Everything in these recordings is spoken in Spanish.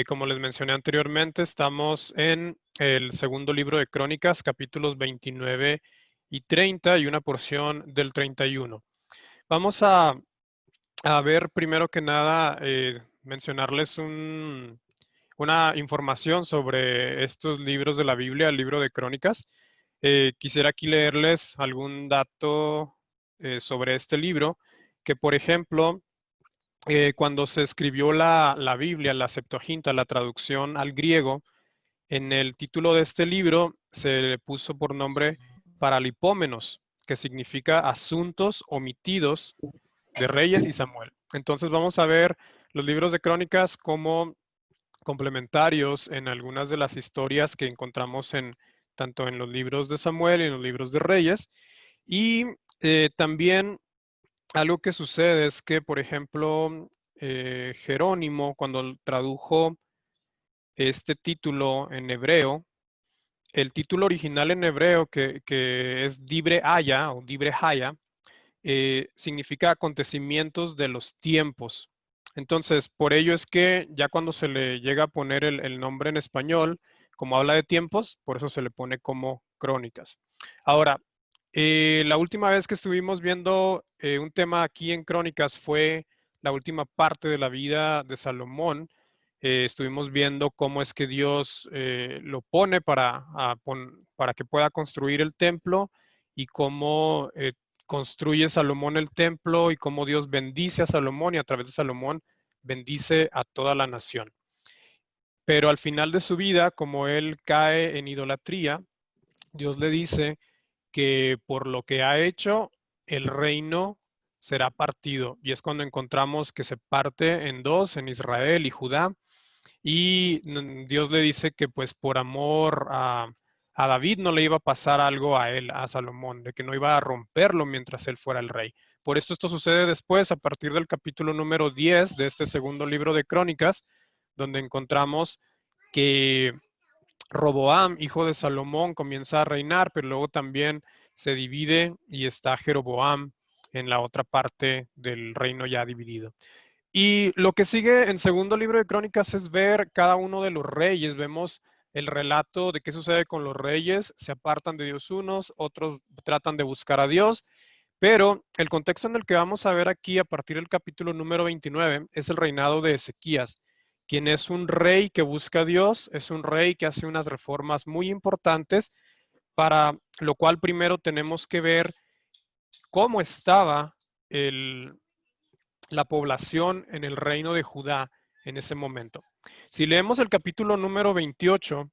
Como les mencioné anteriormente, estamos en el segundo libro de Crónicas, capítulos 29 y 30 y una porción del 31. Vamos a ver primero que nada, mencionarles una información sobre estos libros de la Biblia, el libro de Crónicas. Quisiera aquí leerles algún dato sobre este libro, que por ejemplo, cuando se escribió la Biblia, la Septuaginta, la traducción al griego, en el título de este libro se le puso por nombre Paralipómenos, que significa asuntos omitidos de Reyes y Samuel. Entonces vamos a ver los libros de Crónicas como complementarios en algunas de las historias que encontramos tanto en los libros de Samuel y en los libros de Reyes. Y también algo que sucede es que, por ejemplo, Jerónimo, cuando tradujo este título en hebreo, el título original en hebreo, que es Dibre Haya o Dibre Haya, significa acontecimientos de los tiempos. Entonces, por ello es que ya cuando se le llega a poner el nombre en español, como habla de tiempos, por eso se le pone como Crónicas. Ahora, la última vez que estuvimos viendo un tema aquí en Crónicas fue la última parte de la vida de Salomón. Estuvimos viendo cómo es que Dios lo pone para que pueda construir el templo y cómo construye Salomón el templo y cómo Dios bendice a Salomón y a través de Salomón bendice a toda la nación. Pero al final de su vida, como él cae en idolatría, Dios le dice que por lo que ha hecho, el reino será partido. Y es cuando encontramos que se parte en dos, en Israel y Judá. Y Dios le dice que pues por amor a David no le iba a pasar algo a él, a Salomón, de que no iba a romperlo mientras él fuera el rey. Por esto sucede después, a partir del capítulo número 10 de este segundo libro de Crónicas, donde encontramos que Roboam, hijo de Salomón, comienza a reinar, pero luego también se divide y está Jeroboam en la otra parte del reino ya dividido. Y lo que sigue en segundo libro de Crónicas es ver cada uno de los reyes. Vemos el relato de qué sucede con los reyes. Se apartan de Dios unos, otros tratan de buscar a Dios. Pero el contexto en el que vamos a ver aquí a partir del capítulo número 29 es el reinado de Ezequías, quien es un rey que busca a Dios, es un rey que hace unas reformas muy importantes, para lo cual primero tenemos que ver cómo estaba la población en el reino de Judá en ese momento. Si leemos el capítulo número 28,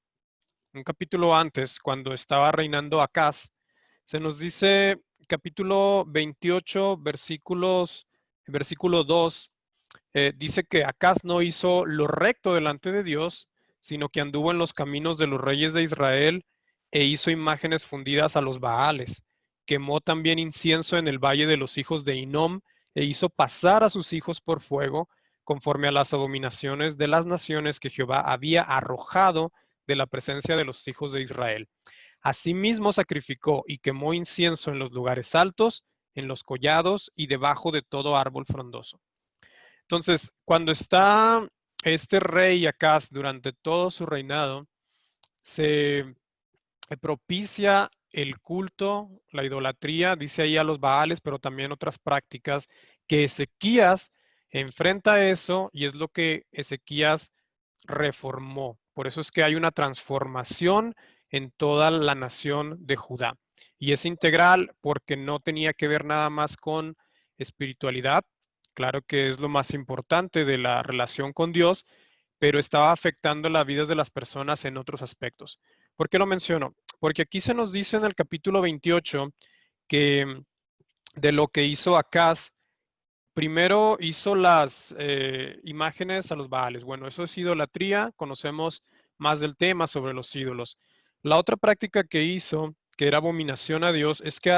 un capítulo antes, cuando estaba reinando Acaz, se nos dice capítulo 28, versículo 2, dice que Acaz no hizo lo recto delante de Dios, sino que anduvo en los caminos de los reyes de Israel e hizo imágenes fundidas a los Baales. Quemó también incienso en el valle de los hijos de Hinnom e hizo pasar a sus hijos por fuego, conforme a las abominaciones de las naciones que Jehová había arrojado de la presencia de los hijos de Israel. Asimismo sacrificó y quemó incienso en los lugares altos, en los collados y debajo de todo árbol frondoso. Entonces, cuando está este rey Acaz durante todo su reinado, se propicia el culto, la idolatría, dice ahí a los Baales, pero también otras prácticas que Ezequías enfrenta eso y es lo que Ezequías reformó. Por eso es que hay una transformación en toda la nación de Judá. Y es integral porque no tenía que ver nada más con espiritualidad. Claro que es lo más importante de la relación con Dios, pero estaba afectando la vida de las personas en otros aspectos. ¿Por qué lo menciono? Porque aquí se nos dice en el capítulo 28 que de lo que hizo Acaz, primero hizo las imágenes a los Baales. Bueno, eso es idolatría, conocemos más del tema sobre los ídolos. La otra práctica que hizo, que era abominación a Dios, es que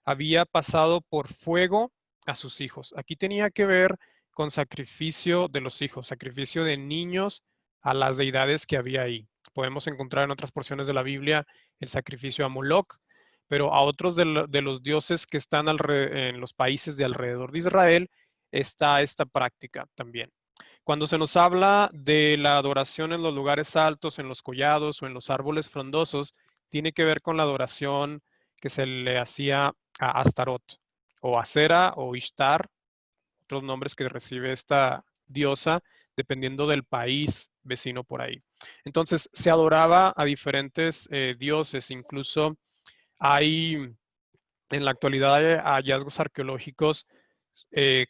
había pasado por fuego a sus hijos. Aquí tenía que ver con sacrificio de los hijos, sacrificio de niños a las deidades que había ahí. Podemos encontrar en otras porciones de la Biblia el sacrificio a Moloch, pero a otros de los dioses que están en los países de alrededor de Israel está esta práctica también. Cuando se nos habla de la adoración en los lugares altos, en los collados o en los árboles frondosos, tiene que ver con la adoración que se le hacía a Astarot, o Acera, o Ishtar, otros nombres que recibe esta diosa, dependiendo del país vecino por ahí. Entonces, se adoraba a diferentes dioses, incluso hay en la actualidad hallazgos arqueológicos eh,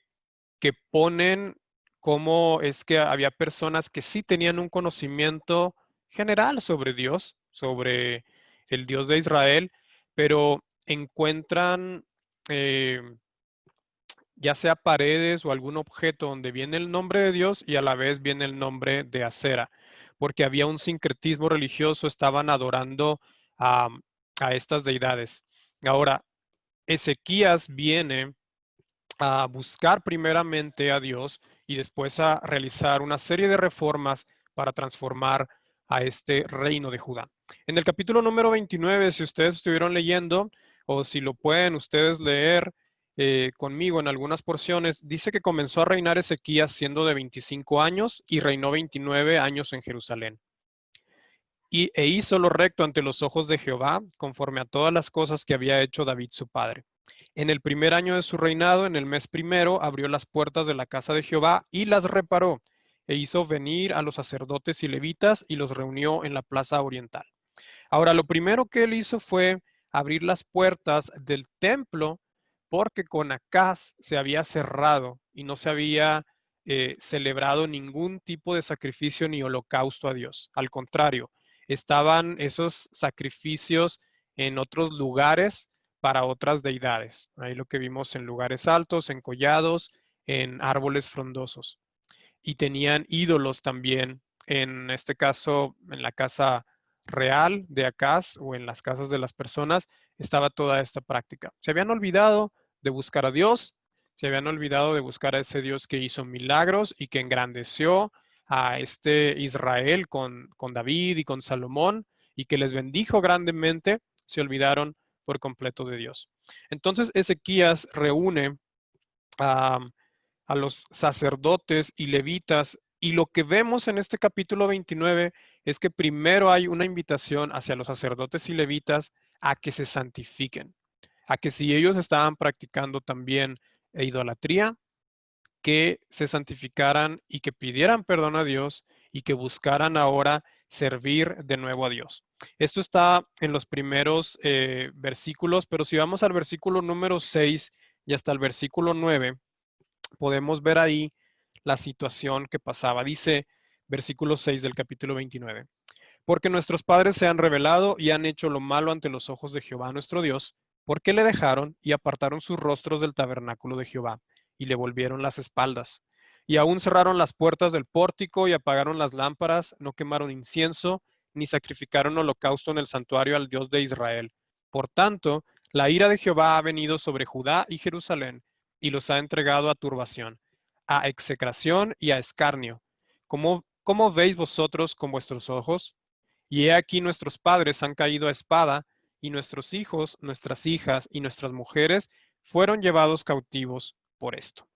que ponen cómo es que había personas que sí tenían un conocimiento general sobre Dios, sobre el Dios de Israel, pero encuentran eh, ya sea paredes o algún objeto donde viene el nombre de Dios y a la vez viene el nombre de Acera, porque había un sincretismo religioso, estaban adorando a, a estas deidades. Ahora, Ezequías viene a buscar primeramente a Dios y después a realizar una serie de reformas para transformar a este reino de Judá. En el capítulo número 29, si ustedes estuvieron leyendo o si lo pueden ustedes leer conmigo en algunas porciones, dice que comenzó a reinar Ezequías siendo de 25 años y reinó 29 años en Jerusalén. E hizo lo recto ante los ojos de Jehová, conforme a todas las cosas que había hecho David su padre. En el primer año de su reinado, en el mes primero, abrió las puertas de la casa de Jehová y las reparó, e hizo venir a los sacerdotes y levitas y los reunió en la plaza oriental. Ahora, lo primero que él hizo fue abrir las puertas del templo, porque con Acaz se había cerrado y no se había celebrado ningún tipo de sacrificio ni holocausto a Dios. Al contrario, estaban esos sacrificios en otros lugares para otras deidades. Ahí lo que vimos en lugares altos, en collados, en árboles frondosos. Y tenían ídolos también, en este caso, en la casa real de Acaz o en las casas de las personas, estaba toda esta práctica. Se habían olvidado de buscar a Dios, se habían olvidado de buscar a ese Dios que hizo milagros y que engrandeció a este Israel con David y con Salomón y que les bendijo grandemente, se olvidaron por completo de Dios. Entonces Ezequías reúne a, a los sacerdotes y levitas y lo que vemos en este capítulo 29 es que primero hay una invitación hacia los sacerdotes y levitas a que se santifiquen, a que si ellos estaban practicando también idolatría, que se santificaran y que pidieran perdón a Dios y que buscaran ahora servir de nuevo a Dios. Esto está en los primeros versículos, pero si vamos al versículo número 6 y hasta el versículo 9, podemos ver ahí la situación que pasaba. Dice versículo 6 del capítulo 29. Porque nuestros padres se han rebelado y han hecho lo malo ante los ojos de Jehová nuestro Dios, porque le dejaron y apartaron sus rostros del tabernáculo de Jehová y le volvieron las espaldas. Y aún cerraron las puertas del pórtico y apagaron las lámparas, no quemaron incienso, ni sacrificaron holocausto en el santuario al Dios de Israel. Por tanto, la ira de Jehová ha venido sobre Judá y Jerusalén y los ha entregado a turbación, a execración y a escarnio. ¿Cómo veis vosotros con vuestros ojos? Y he aquí nuestros padres han caído a espada, y nuestros hijos, nuestras hijas y nuestras mujeres fueron llevados cautivos por esto.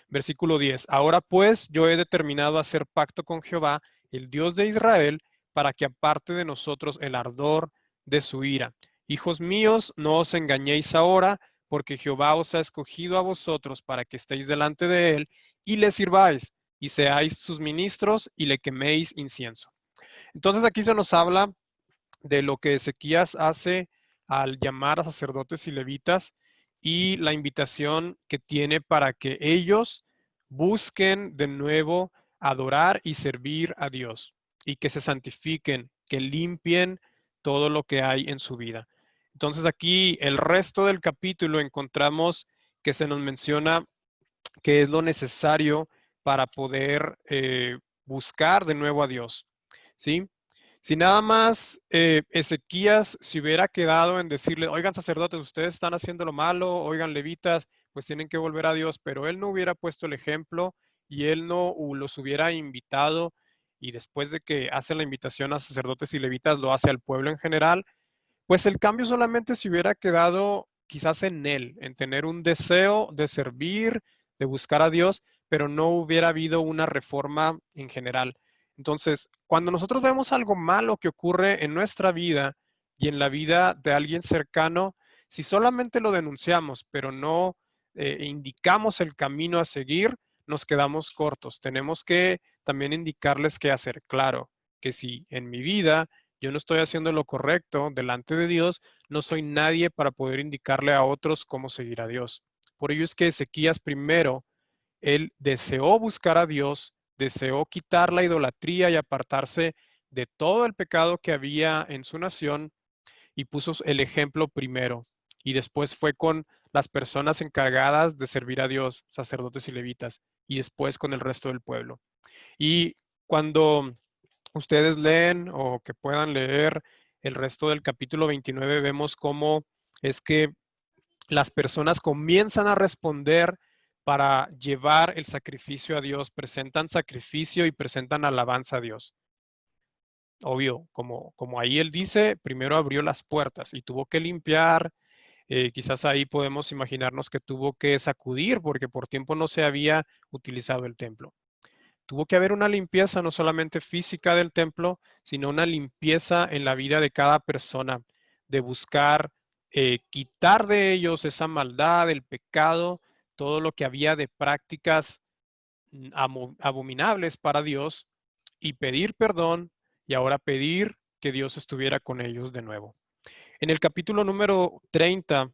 Versículo 10. Ahora pues yo he determinado hacer pacto con Jehová, el Dios de Israel, para que aparte de nosotros el ardor de su ira. Hijos míos, no os engañéis ahora, porque Jehová os ha escogido a vosotros para que estéis delante de él y le sirváis, y seáis sus ministros y le queméis incienso. Entonces aquí se nos habla de lo que Ezequías hace al llamar a sacerdotes y levitas y la invitación que tiene para que ellos busquen de nuevo adorar y servir a Dios y que se santifiquen, que limpien todo lo que hay en su vida. Entonces aquí el resto del capítulo encontramos que se nos menciona qué es lo necesario para poder buscar de nuevo a Dios. ¿Sí? Si nada más Ezequías se hubiera quedado en decirle, oigan sacerdotes, ustedes están haciendo lo malo, oigan levitas, pues tienen que volver a Dios, pero él no hubiera puesto el ejemplo y él no los hubiera invitado y después de que hace la invitación a sacerdotes y levitas lo hace al pueblo en general, Pues el cambio solamente se hubiera quedado quizás en él, en tener un deseo de servir, de buscar a Dios, pero no hubiera habido una reforma en general. Entonces, cuando nosotros vemos algo malo que ocurre en nuestra vida y en la vida de alguien cercano, si solamente lo denunciamos, pero no indicamos el camino a seguir, nos quedamos cortos. Tenemos que también indicarles qué hacer. Claro, que si en mi vida yo no estoy haciendo lo correcto delante de Dios, no soy nadie para poder indicarle a otros cómo seguir a Dios. Por ello es que Ezequías primero, él deseó buscar a Dios, deseó quitar la idolatría y apartarse de todo el pecado que había en su nación y puso el ejemplo primero. Y después fue con las personas encargadas de servir a Dios, sacerdotes y levitas, y después con el resto del pueblo. Y cuando ustedes leen o que puedan leer el resto del capítulo 29, vemos cómo es que las personas comienzan a responder para llevar el sacrificio a Dios, presentan sacrificio y presentan alabanza a Dios. Obvio, como ahí él dice, primero abrió las puertas y tuvo que limpiar. Quizás ahí podemos imaginarnos que tuvo que sacudir porque por tiempo no se había utilizado el templo. Tuvo que haber una limpieza no solamente física del templo, sino una limpieza en la vida de cada persona, de buscar quitar de ellos esa maldad, el pecado, todo lo que había de prácticas abominables para Dios y pedir perdón y ahora pedir que Dios estuviera con ellos de nuevo. En el capítulo número 30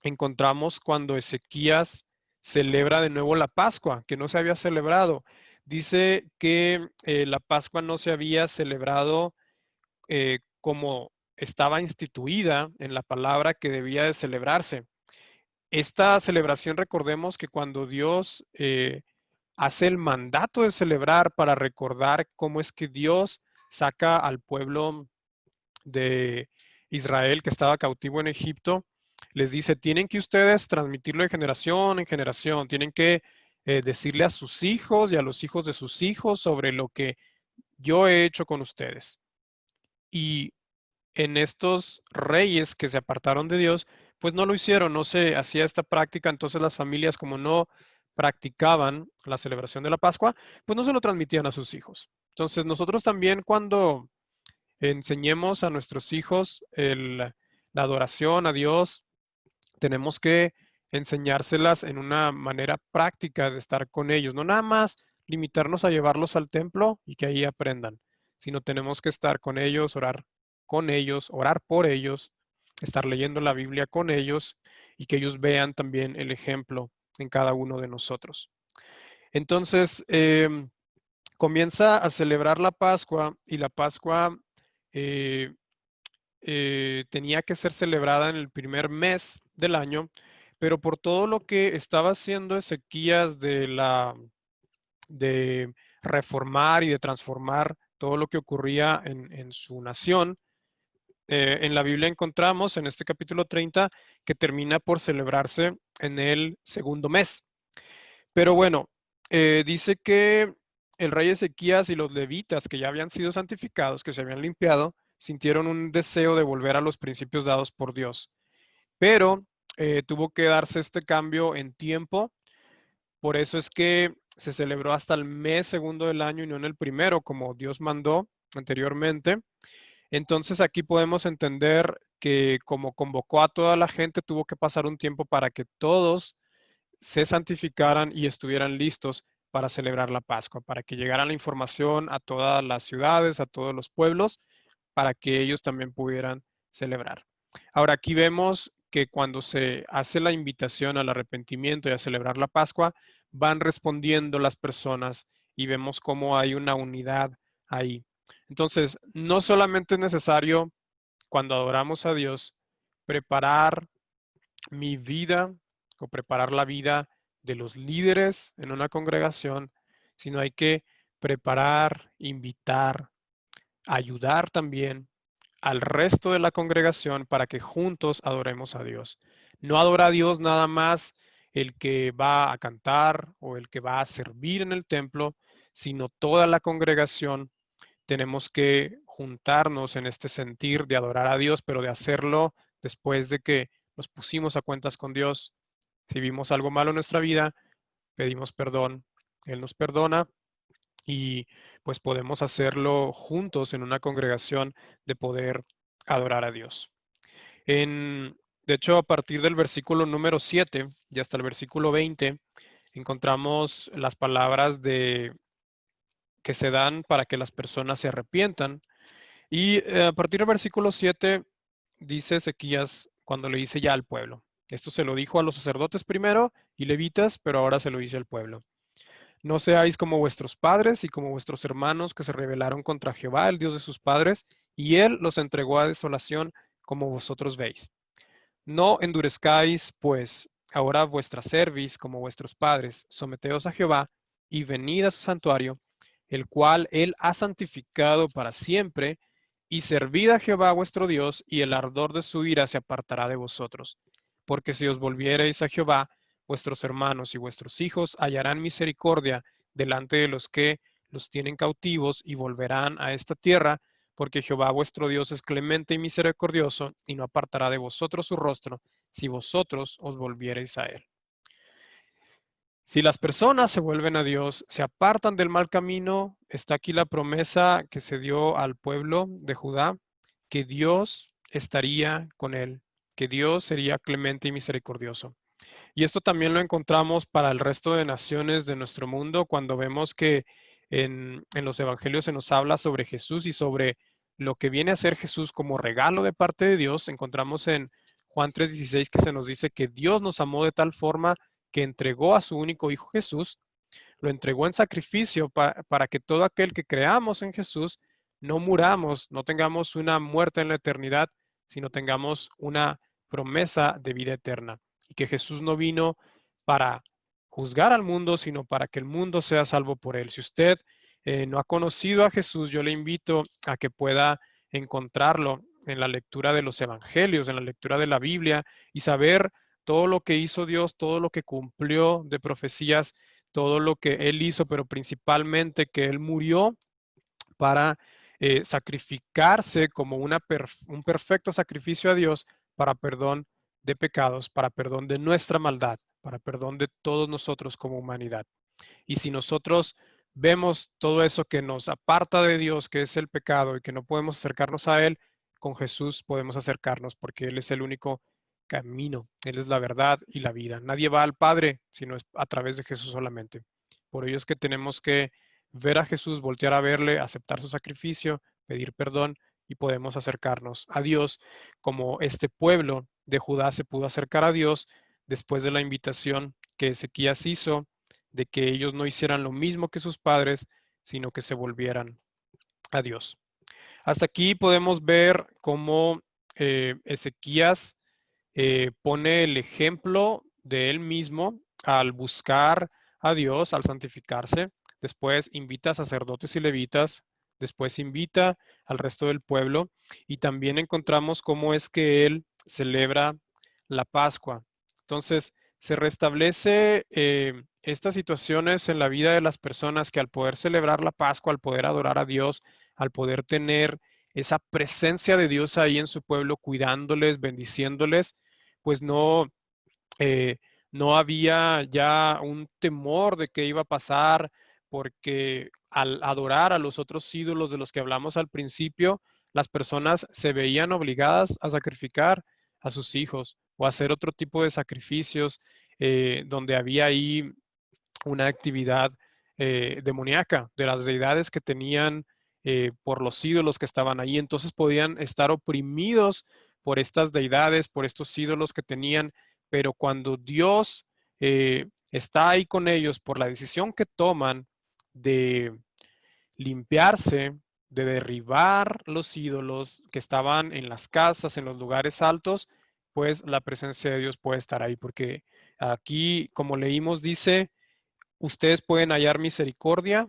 encontramos cuando Ezequías celebra de nuevo la Pascua, que no se había celebrado. Dice que la Pascua no se había celebrado como estaba instituida en la palabra que debía de celebrarse. Esta celebración, recordemos que cuando Dios hace el mandato de celebrar para recordar cómo es que Dios saca al pueblo de Israel que estaba cautivo en Egipto, les dice, tienen que ustedes transmitirlo de generación en generación, tienen que decirle a sus hijos y a los hijos de sus hijos sobre lo que yo he hecho con ustedes. Y en estos reyes que se apartaron de Dios, pues no lo hicieron, no se hacía esta práctica, entonces las familias como no practicaban la celebración de la Pascua, pues no se lo transmitían a sus hijos. Entonces nosotros también cuando enseñemos a nuestros hijos la adoración a Dios, tenemos que enseñárselas en una manera práctica de estar con ellos, no nada más limitarnos a llevarlos al templo y que ahí aprendan, sino tenemos que estar con ellos, orar con ellos, orar por ellos, estar leyendo la Biblia con ellos y que ellos vean también el ejemplo en cada uno de nosotros. Entonces, comienza a celebrar la Pascua y la Pascua eh, tenía que ser celebrada en el primer mes del año, pero por todo lo que estaba haciendo Ezequías de reformar y de transformar todo lo que ocurría en su nación, en la Biblia encontramos en este capítulo 30 que termina por celebrarse en el segundo mes. Pero bueno, dice que el rey Ezequías y los levitas que ya habían sido santificados, que se habían limpiado, sintieron un deseo de volver a los principios dados por Dios. Pero tuvo que darse este cambio en tiempo. Por eso es que se celebró hasta el mes segundo del año y no en el primero, como Dios mandó anteriormente. Entonces aquí podemos entender que como convocó a toda la gente, tuvo que pasar un tiempo para que todos se santificaran y estuvieran listos para celebrar la Pascua, para que llegara la información a todas las ciudades, a todos los pueblos, para que ellos también pudieran celebrar. Ahora aquí vemos que cuando se hace la invitación al arrepentimiento y a celebrar la Pascua, van respondiendo las personas y vemos cómo hay una unidad ahí. Entonces, no solamente es necesario cuando adoramos a Dios preparar mi vida o preparar la vida de los líderes en una congregación, sino hay que preparar, invitar, ayudar también al resto de la congregación para que juntos adoremos a Dios. No adora a Dios nada más el que va a cantar o el que va a servir en el templo, sino toda la congregación tenemos que juntarnos en este sentir de adorar a Dios, pero de hacerlo después de que nos pusimos a cuentas con Dios. Si vimos algo malo en nuestra vida, pedimos perdón, Él nos perdona y pues podemos hacerlo juntos en una congregación de poder adorar a Dios. De hecho, a partir del versículo número 7 y hasta el versículo 20, encontramos las palabras que se dan para que las personas se arrepientan. Y a partir del versículo 7 dice Ezequías cuando le dice ya al pueblo. Esto se lo dijo a los sacerdotes primero y levitas, pero ahora se lo dice al pueblo. No seáis como vuestros padres y como vuestros hermanos que se rebelaron contra Jehová, el Dios de sus padres, y él los entregó a desolación como vosotros veis. No endurezcáis, pues, ahora vuestra cerviz como vuestros padres, someteos a Jehová y venid a su santuario, el cual él ha santificado para siempre, y servid a Jehová vuestro Dios, y el ardor de su ira se apartará de vosotros. Porque si os volviereis a Jehová, vuestros hermanos y vuestros hijos hallarán misericordia delante de los que los tienen cautivos y volverán a esta tierra, porque Jehová vuestro Dios es clemente y misericordioso, y no apartará de vosotros su rostro, si vosotros os volviereis a él. Si las personas se vuelven a Dios, se apartan del mal camino, está aquí la promesa que se dio al pueblo de Judá, que Dios estaría con él, que Dios sería clemente y misericordioso. Y esto también lo encontramos para el resto de naciones de nuestro mundo cuando vemos que en los evangelios se nos habla sobre Jesús y sobre lo que viene a ser Jesús como regalo de parte de Dios. Encontramos en Juan 3:16 que se nos dice que Dios nos amó de tal forma que entregó a su único Hijo Jesús, lo entregó en sacrificio para que todo aquel que creamos en Jesús no muramos, no tengamos una muerte en la eternidad, sino tengamos una promesa de vida eterna. Y que Jesús no vino para juzgar al mundo, sino para que el mundo sea salvo por él. Si usted no ha conocido a Jesús, yo le invito a que pueda encontrarlo en la lectura de los evangelios, en la lectura de la Biblia y saber todo lo que hizo Dios, todo lo que cumplió de profecías, todo lo que Él hizo, pero principalmente que Él murió para sacrificarse como un perfecto sacrificio a Dios para perdón de pecados, para perdón de nuestra maldad, para perdón de todos nosotros como humanidad. Y si nosotros vemos todo eso que nos aparta de Dios, que es el pecado y que no podemos acercarnos a Él, con Jesús podemos acercarnos porque Él es el único camino, Él es la verdad y la vida. Nadie va al Padre sino es a través de Jesús solamente. Por ello es que tenemos que ver a Jesús, voltear a verle, aceptar su sacrificio, pedir perdón y podemos acercarnos a Dios como este pueblo de Judá se pudo acercar a Dios después de la invitación que Ezequías hizo de que ellos no hicieran lo mismo que sus padres, sino que se volvieran a Dios. Hasta aquí podemos ver cómo Ezequías pone el ejemplo de él mismo al buscar a Dios, al santificarse. Después invita a sacerdotes y levitas, después invita al resto del pueblo y también encontramos cómo es que él celebra la Pascua. Entonces, se restablece estas situaciones en la vida de las personas que al poder celebrar la Pascua, al poder adorar a Dios, al poder tener esa presencia de Dios ahí en su pueblo, cuidándoles, bendiciéndoles, pues eh, no había ya un temor de qué iba a pasar, porque al adorar a los otros ídolos de los que hablamos al principio, las personas se veían obligadas a sacrificar a sus hijos o a hacer otro tipo de sacrificios donde había ahí una actividad demoníaca de las deidades que tenían por los ídolos que estaban ahí. Entonces podían estar oprimidos por estas deidades, por estos ídolos que tenían, pero cuando Dios está ahí con ellos por la decisión que toman de limpiarse, de derribar los ídolos que estaban en las casas, en los lugares altos, pues la presencia de Dios puede estar ahí, porque aquí, como leímos, dice, ustedes pueden hallar misericordia,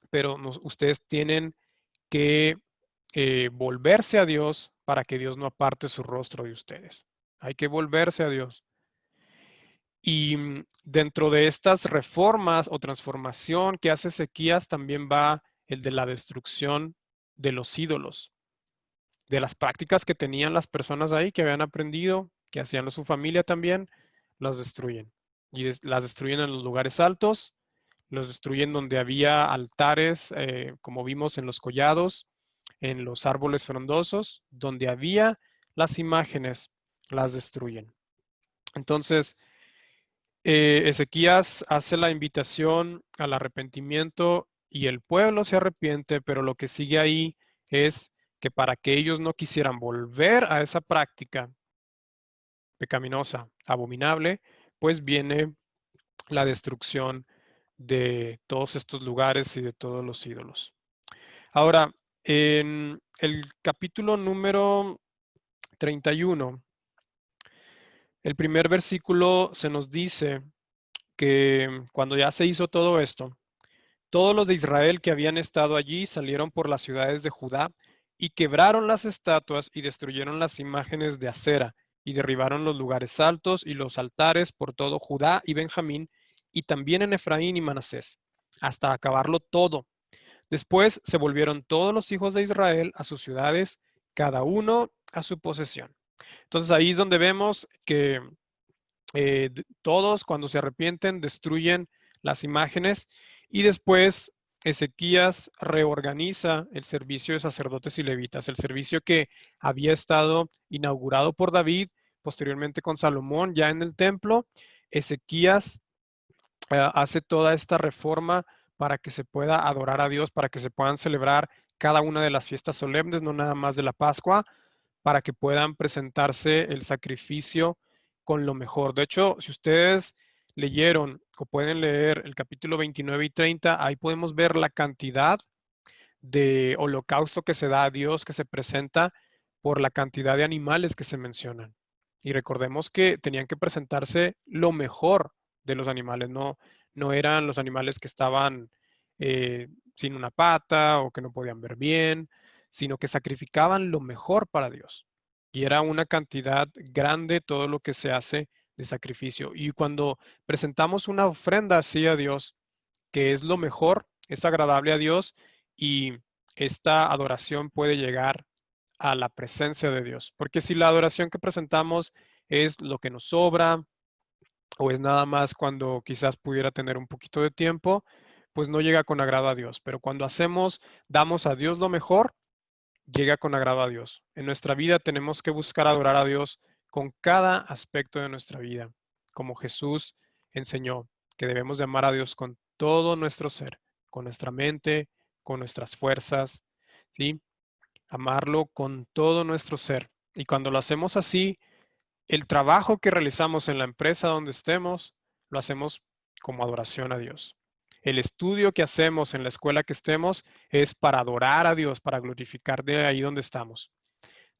pero ustedes tienen que volverse a Dios para que Dios no aparte su rostro de ustedes. Hay que volverse a Dios. Y dentro de estas reformas o transformación que hace Ezequías también va el de la destrucción de los ídolos, de las prácticas que tenían las personas ahí, que habían aprendido, que hacían su familia también, las destruyen. Y las destruyen en los lugares altos, los destruyen donde había altares, como vimos en los collados, en los árboles frondosos, donde había las imágenes, las destruyen. Entonces, Ezequías hace la invitación al arrepentimiento y el pueblo se arrepiente, pero lo que sigue ahí es que para que ellos no quisieran volver a esa práctica pecaminosa, abominable, pues viene la destrucción de todos estos lugares y de todos los ídolos. Ahora, en el capítulo número 31, el primer versículo se nos dice que cuando ya se hizo todo esto, todos los de Israel que habían estado allí salieron por las ciudades de Judá y quebraron las estatuas y destruyeron las imágenes de acera y derribaron los lugares altos y los altares por todo Judá y Benjamín y también en Efraín y Manasés, hasta acabarlo todo. Después se volvieron todos los hijos de Israel a sus ciudades, cada uno a su posesión. Entonces ahí es donde vemos que todos cuando se arrepienten destruyen las imágenes y después Ezequías reorganiza el servicio de sacerdotes y levitas, el servicio que había estado inaugurado por David, posteriormente con Salomón ya en el templo. Ezequías hace toda esta reforma para que se pueda adorar a Dios, para que se puedan celebrar cada una de las fiestas solemnes, no nada más de la Pascua, para que puedan presentarse el sacrificio con lo mejor. De hecho, si ustedes leyeron o pueden leer el capítulo 29 y 30, ahí podemos ver la cantidad de holocausto que se da a Dios, que se presenta por la cantidad de animales que se mencionan. Y recordemos que tenían que presentarse lo mejor de los animales, no eran los animales que estaban sin una pata o que no podían ver bien, sino que sacrificaban lo mejor para Dios. Y era una cantidad grande todo lo que se hace de sacrificio. Y cuando presentamos una ofrenda así a Dios, que es lo mejor, es agradable a Dios y esta adoración puede llegar a la presencia de Dios. Porque si la adoración que presentamos es lo que nos sobra o es nada más cuando quizás pudiera tener un poquito de tiempo, pues no llega con agrado a Dios. Pero cuando damos a Dios lo mejor, llega con agrado a Dios. En nuestra vida tenemos que buscar adorar a Dios con cada aspecto de nuestra vida, como Jesús enseñó, que debemos de amar a Dios con todo nuestro ser, con nuestra mente, con nuestras fuerzas, ¿sí? Amarlo con todo nuestro ser. Y cuando lo hacemos así, el trabajo que realizamos en la empresa donde estemos, lo hacemos como adoración a Dios. El estudio que hacemos en la escuela que estemos es para adorar a Dios, para glorificar de ahí donde estamos.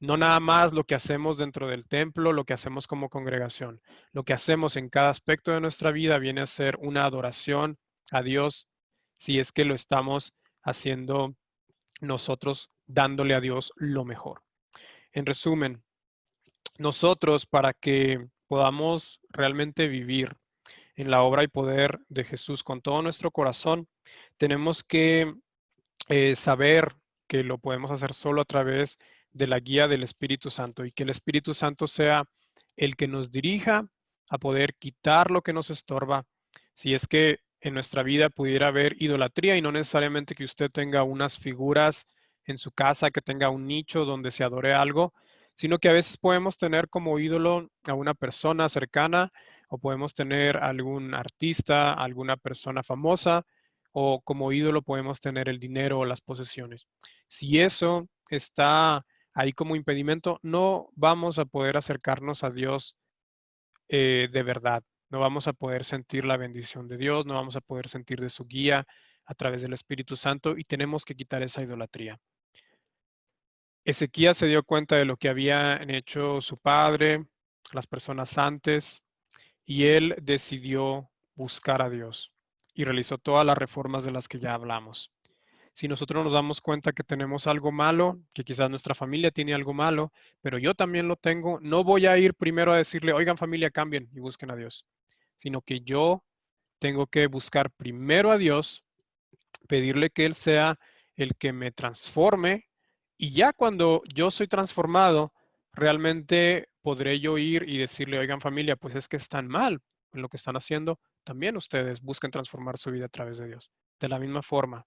No nada más lo que hacemos dentro del templo, lo que hacemos como congregación. Lo que hacemos en cada aspecto de nuestra vida viene a ser una adoración a Dios si es que lo estamos haciendo nosotros dándole a Dios lo mejor. En resumen, nosotros para que podamos realmente vivir en la obra y poder de Jesús con todo nuestro corazón, tenemos que saber que lo podemos hacer solo a través de la guía del Espíritu Santo y que el Espíritu Santo sea el que nos dirija a poder quitar lo que nos estorba. Si es que en nuestra vida pudiera haber idolatría y no necesariamente que usted tenga unas figuras en su casa, que tenga un nicho donde se adore algo, sino que a veces podemos tener como ídolo a una persona cercana o podemos tener algún artista, alguna persona famosa o como ídolo podemos tener el dinero o las posesiones. Si eso está ahí como impedimento, no vamos a poder acercarnos a Dios de verdad. No vamos a poder sentir la bendición de Dios, no vamos a poder sentir de su guía a través del Espíritu Santo y tenemos que quitar esa idolatría. Ezequías se dio cuenta de lo que habían hecho su padre, las personas antes, y él decidió buscar a Dios y realizó todas las reformas de las que ya hablamos. Si nosotros nos damos cuenta que tenemos algo malo, que quizás nuestra familia tiene algo malo, pero yo también lo tengo, no voy a ir primero a decirle, oigan familia, cambien y busquen a Dios, sino que yo tengo que buscar primero a Dios, pedirle que Él sea el que me transforme Y ya cuando yo soy transformado, realmente podré yo ir y decirle, oigan familia, pues es que están mal en lo que están haciendo. También ustedes busquen transformar su vida a través de Dios. De la misma forma,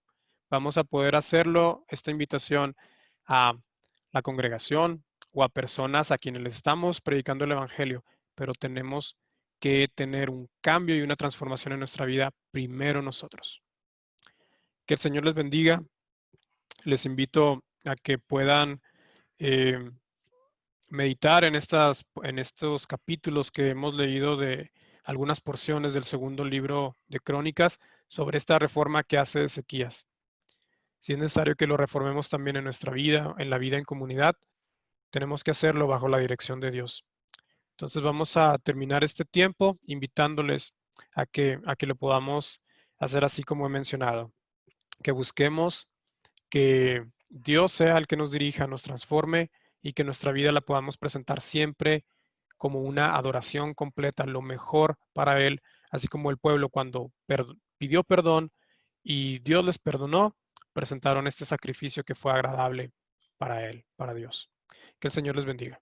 vamos a poder hacerlo, esta invitación a la congregación o a personas a quienes les estamos predicando el Evangelio, pero tenemos que tener un cambio y una transformación en nuestra vida primero nosotros. Que el Señor les bendiga. Les invito a que puedan eh, meditar en estos capítulos que hemos leído de algunas porciones del segundo libro de Crónicas sobre esta reforma que hace Ezequías. Si es necesario que lo reformemos también en nuestra vida, en la vida en comunidad, tenemos que hacerlo bajo la dirección de Dios. Entonces vamos a terminar este tiempo invitándoles a que lo podamos hacer así como he mencionado, que busquemos que Dios sea el que nos dirija, nos transforme y que nuestra vida la podamos presentar siempre como una adoración completa, lo mejor para Él, así como el pueblo cuando pidió perdón y Dios les perdonó, presentaron este sacrificio que fue agradable para Él, para Dios. Que el Señor les bendiga.